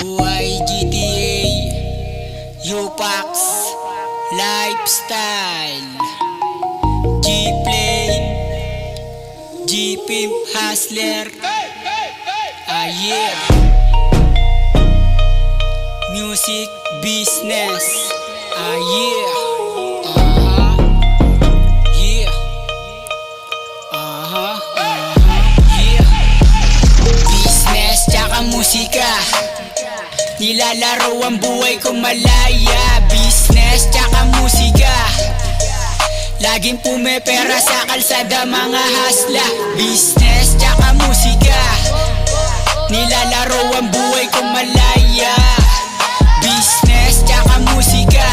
Buhay GTA, Upax, Lifestyle, G-Plane, G-Pimp Hustler, yeah. Music business, yeah. Yeah. Yeah. Business tsaka musika, nilalaro ang buhay ko malaya. Business tsaka musika, laging pumepera sa kalsada mga hasla. Business tsaka musika, nilalaro ang buhay ko malaya. Business tsaka musika,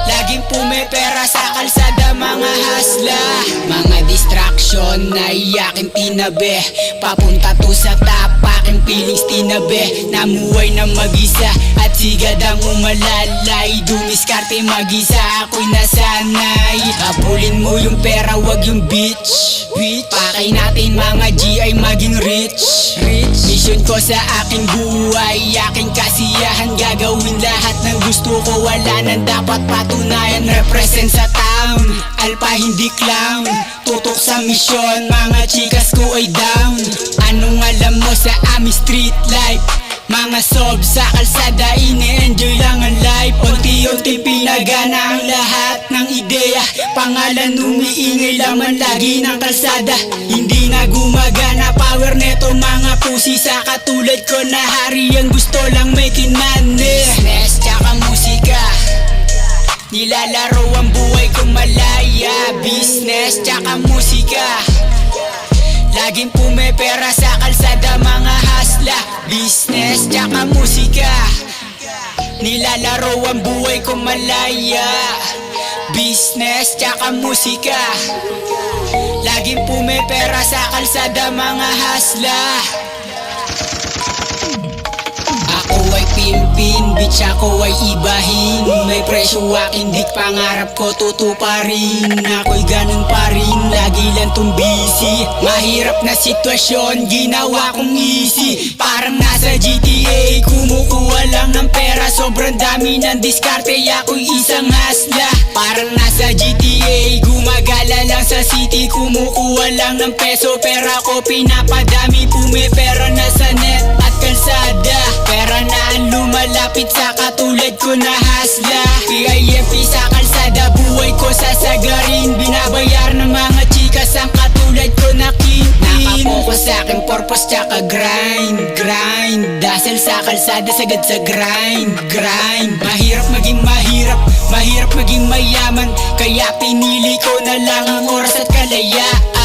laging pumepera sa kalsada mga hasla. Mga distraction na iyakin tinabi, papunta to sa top, aking feelings tinabi. Namuhay na mag-isa at sigad ang umalalay, dumiskarte mag-isa, ako'y nasanay. Habulin mo yung pera, wag yung bitch. Pakay natin mga G ay maging rich. Mission ko sa aking buhay, aking kasiyahan, gagawin lahat ng gusto ko, wala nang dapat patunayan. Represent sa town, alpha hindi clown, tutok sa misyon, mga chikas ko ay down. Anong alam mo sa aming street life? Mga sob sa kalsada, ini-enjoy lang ang life. Unti-unti pinagana ang lahat ng ideya, pangalan umiingay laman lagi ng kalsada. Hindi na gumagana power neto mga pusi, sa katulad ko na hari ang gusto lang making money. Business tsaka musika, nilalaro ang buhay ko malaya. Business tsaka musika, laging pumepera sa kalsada mga hasla. Business tsaka musika, nilalaro ang buhay ko malaya. Business tsaka musika, laging pumepera sa kalsada mga hasla. Ako ay pimpin, bitch ako ay ibahin. May presyo aking dik, pangarap ko tutuparin. Ako'y ganun pa rin, lagi lang tong busy. Mahirap na sitwasyon, ginawa kong easy. Parang nasa GTA, kumukuha lang ng pera, sobrang dami ng diskarte, ako'y isang hasla. Parang nasa GTA, gumagala lang sa city, kumukuha lang ng peso, pera ko pinapadami, pumipera na sa net at kalsada. Pera na ang lumalapit sa katulad ko na hasla. PIMP sa kalsada, buhay ko sasagarin, binabayar ng mga chikas ang katulad ko na kingpin. Nakapokus sa aking purpose tsaka grind. Dasal sa kalsada, sagad sa grind. Mahirap maging mahirap, mahirap maging mayaman, kaya pinili ko na lang ang oras at kalayaan.